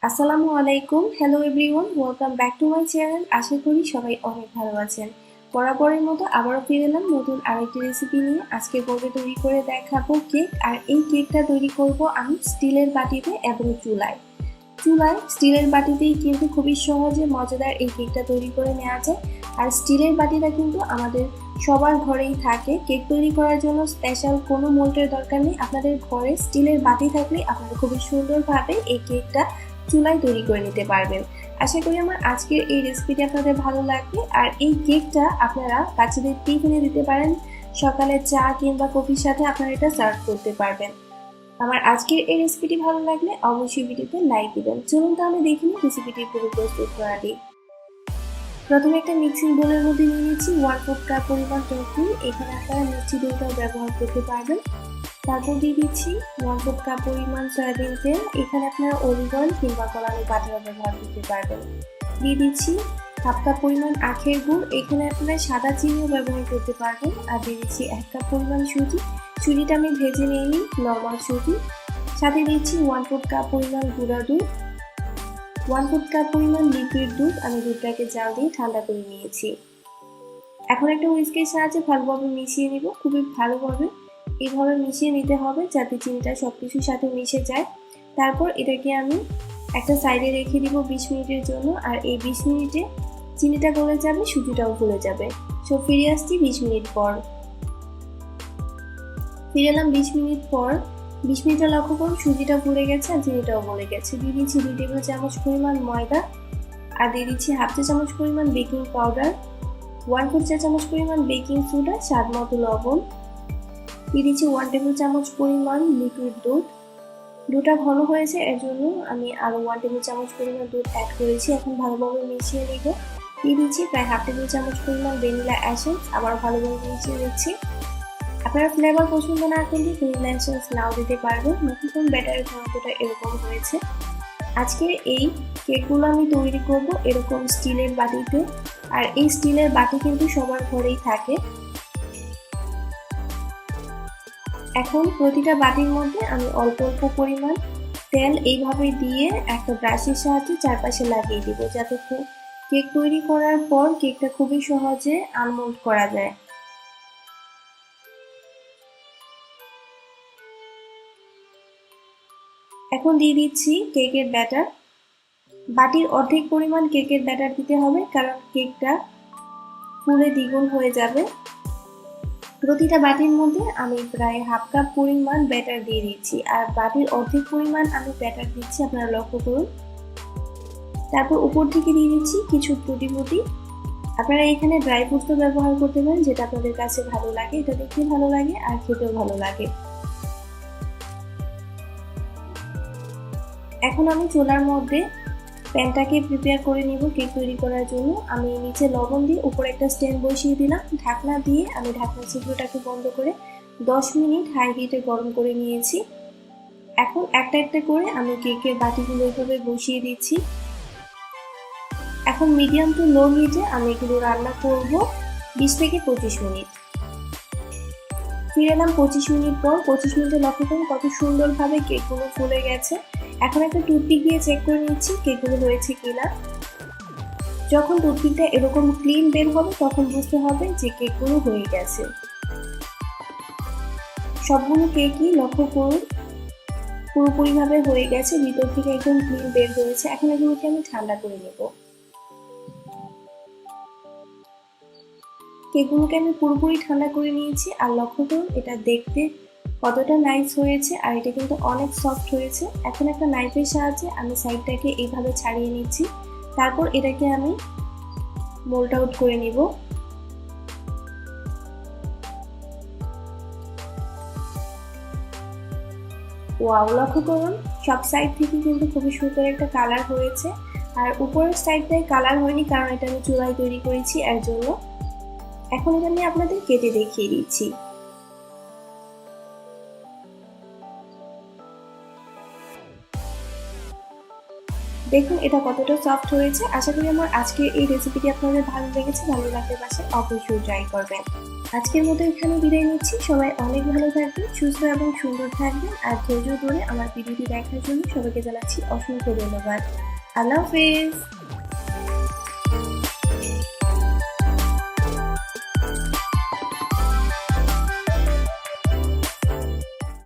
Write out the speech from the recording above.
আসসালামু আলাইকুম, hello everyone, welcome back to my channel. আশা করি সবাই অনেক ভালো আছেন। বরাবরের মতো আবারও ফিরে এলাম নতুন আরেকটি রেসিপি নিয়ে। আজকে পর্বে তৈরি করে দেখাবো কেক, আর এই কেকটা তৈরি করব আমি স্টিলের বাটিতে এবং চুলায়। স্টিলের বাটিতেই কিন্তু খুবই সহজে মজাদার এই কেকটা তৈরি করে নেওয়া যায়। আর স্টিলের বাটিটা কিন্তু আমাদের সবার ঘরেই থাকে। কেক তৈরি করার জন্য স্পেশাল কোনো মোল্ডের দরকার নেই। আপনাদের ঘরে স্টিলের বাটি থাকলে আপনারা খুবই সুন্দরভাবে এই কেকটা চুলায় তৈরি করে নিতে পারবেন। আশা করি আমার আজকের এই রেসিপিটি আপনাদের ভালো লাগবে। আর এই কেকটা আপনারা বাচ্চাদের টিফিনে দিতে পারেন, সকালে চা কিংবা কফির সাথে আপনারা এটা সার্ভ করতে পারবেন। আমার আজকের এই রেসিপিটি ভালো লাগলে অবশ্যই ভিডিওতে লাইক দিবেন। চলুন তাহলে দেখে নিই রেসিপিটির পুরো প্রস্তুত করাটি। প্রথমে একটা মিক্সিং বোলের মধ্যে নিয়ে নিচ্ছি 1/4 কাপ পরিমাণ টক। এখানে আপনারা মিষ্টি দইটাও ব্যবহার করতে পারবেন। তারপর দিয়ে দিচ্ছি 1/4 কাপ পরিমাণ সয়াবিন তেল। এখানে আপনারা অলিভ অয়েল কিংবা কলানো বাটারও ব্যবহার করতে পারবেন। দিয়ে দিচ্ছি 1/2 কাপ পরিমাণ আখের গুড়। এখানে আপনারা সাদা চিনিও ব্যবহার করতে পারবেন। আর দিয়ে দিচ্ছি 1 কাপ পরিমাণ সুজি। সুজিটা আমি ভেজে নিইনি, নর্মাল সুজি। সাথে দিচ্ছি 1/4 কাপ পরিমাণ গুঁড়া দুধ, 1/4 কাপ পরিমাণ লিকুইড দুধ। আমি দুধটাকে জাল দিয়ে ঠান্ডা করে নিয়েছি। এখন একটা হুইস্কের সাহায্যে ভালোভাবে মিশিয়ে নিব। খুবই ভালোভাবে এইভাবে মিশিয়ে নিতে হবে যাতে চিনিটা সব কিছুর সাথে মিশে যায়। তারপর এটাকে আমি একটা সাইডে রেখে দিব 20 মিনিটের জন্য। আর এই 20 মিনিটে চিনিটা গলে যাবে, সুজিটাও গলে যাবে। সো ফিরে আসছি 20 মিনিট পর। ফিরে এলাম 20 মিনিট পর। 20 মিনিটে লক্ষ্য করুন সুজিটা ফুলে গেছে আর চিনিটাও গলে গেছে। দিয়ে দিচ্ছি 2 টেবিল চামচ পরিমাণ ময়দা। আর দিয়ে দিচ্ছি হাফ চা চামচ পরিমাণ বেকিং পাউডার, 1/4 চা চামচ পরিমাণ বেকিং সোডা, স্বাদ মতো লবণ। দিয়ে দিচ্ছি 1 টেবিল চামচ পরিমাণ লিকুইড দুধ। দুধটা ঘন হয়েছে, এর জন্য আমি আরও 1 টেবিল চামচ পরিমাণ দুধ অ্যাড করেছি। এখন ভালোভাবে মিশিয়ে নিব। দিয়ে দিচ্ছি প্রায় হাফ টেবিল চামচ পরিমাণ ভ্যানিলা এসেন্স। আবার ভালোভাবে মিশিয়ে নিচ্ছি। আপনারা ফ্লেভার পছন্দ না করলে ভ্যানিলা এসেন্স নাও দিতে পারবেন। নতুন ব্যাটারের ঘনত্বটা এরকম হয়েছে। আজকে এই কেকগুলো আমি তৈরি করব এরকম স্টিলের বাটিতে। আর এই স্টিলের বাটি কিন্তু সবার ঘরেই থাকে। এখন প্রতিটা বাটির মধ্যে আমি অল্প অল্প পরিমাণ তেল এইভাবে দিয়ে একটা ব্রাশের সাহায্যে চারপাশে লাগিয়ে দিব, যাতে কেক তৈরি করার পর কেকটা খুবই সহজে আনমোল্ড করা যায়। এখন দিয়ে দিচ্ছি কেকের ব্যাটার। বাটির অর্ধেক পরিমাণ কেকের ব্যাটার দিতে হবে, কারণ কেকটা ফুলে দ্বিগুণ হয়ে যাবে। প্রতিটা বাটির মধ্যে আমি প্রায় হাফ কাপ পরিমাণ ব্যাটার দিয়ে দিচ্ছি। আর বাটির অর্ধেক পরিমাণ আমি ব্যাটার দিচ্ছি, আপনারা লক্ষ্য করুন। তারপর উপর থেকে দিয়ে দিচ্ছি কিছু টুটি ফুটি। আপনারা এখানে ড্রাই ফ্রুটসও ব্যবহার করতে পারেন, যেটা আপনাদের কাছে ভালো লাগে। এটা দেখতে ভালো লাগে আর খেতেও ভালো লাগে। এখন আমি চুলার মধ্যে প্যানটাকে প্রিপেয়ার করে নিব কেক তৈরি করার জন্য। আমি নিচে লবণ দিয়ে উপরে একটা স্ট্যান্ড বসিয়ে দিলাম। ঢাকনা দিয়ে আমি ঢাকনার ছিদ্রটাকে বন্ধ করে 10 মিনিট হাই হিটে গরম করে নিয়েছি। এখন একটা একটা করে আমি কেকের বাটিগুলো এইভাবে বসিয়ে দিচ্ছি। এখন মিডিয়াম টু লো হিটে আমি এগুলো রান্না করব 20 থেকে 25 মিনিট। ফিরে এলাম 25 মিনিট পর। 25 মিনিটে লক্ষ্য করুন কত সুন্দরভাবে কেকগুলো ফুলে গেছে। এখন একটা টুথপিক দিয়ে চেক করে নিচ্ছি কেকগুলো হয়েছে কিনা। যখন টুথপিকটা এরকম ক্লিন বের হবে তখন বুঝতে হবে যে কেকগুলো হয়ে গেছে। সবগুলো কেকই লক্ষ্য করুন পুরোপুরিভাবে হয়ে গেছে, ভিতর থেকে একদম ক্লিন বের হয়েছে। এখন এগুলোকে আমি ঠান্ডা করে নেব। কেকগুলোকে আমি পুরোপুরি ঠান্ডা করে নিয়েছি। আর লক্ষ্য করুন এটা দেখতে কতটা নাইস হয়েছে, আর এটা কিন্তু অনেক সফট হয়েছে। এখন একটা নাইফের সাহায্যে আমি সাইডটাকে এইভাবে ছাড়িয়ে নিচ্ছি। তারপর এটাকে আমি মোল্ড আউট করে নিব। ওয়াও, লক্ষ্য করুন সব সাইড থেকে কিন্তু খুবই সুন্দর একটা কালার হয়েছে। আর উপরের সাইডটায় কালার হয়নি, কারণ এটা আমি চুলায় তৈরি করেছি এর জন্য। এখন এটা আমি আপনাদের কেটে দেখিয়ে দিচ্ছি। দেখুন এটা কতটা সফট হয়েছে। আশা করি আমার আজকের এই রেসিপিটি আপনাদের ভালো লেগেছে। ভালো লাগলে বাসায় অবশ্যই ট্রাই করবেন। আজকের মতো এখানে বিদায় নিচ্ছি। সবাই অনেক ভালো থাকবেন, সুস্থ এবং সুন্দর থাকবেন। আর ধৈর্য ধরে আমার ভিডিওটি দেখার জন্য সবাইকে জানাচ্ছি অসংখ্য ধন্যবাদ। আল্লাহ হাফেজ।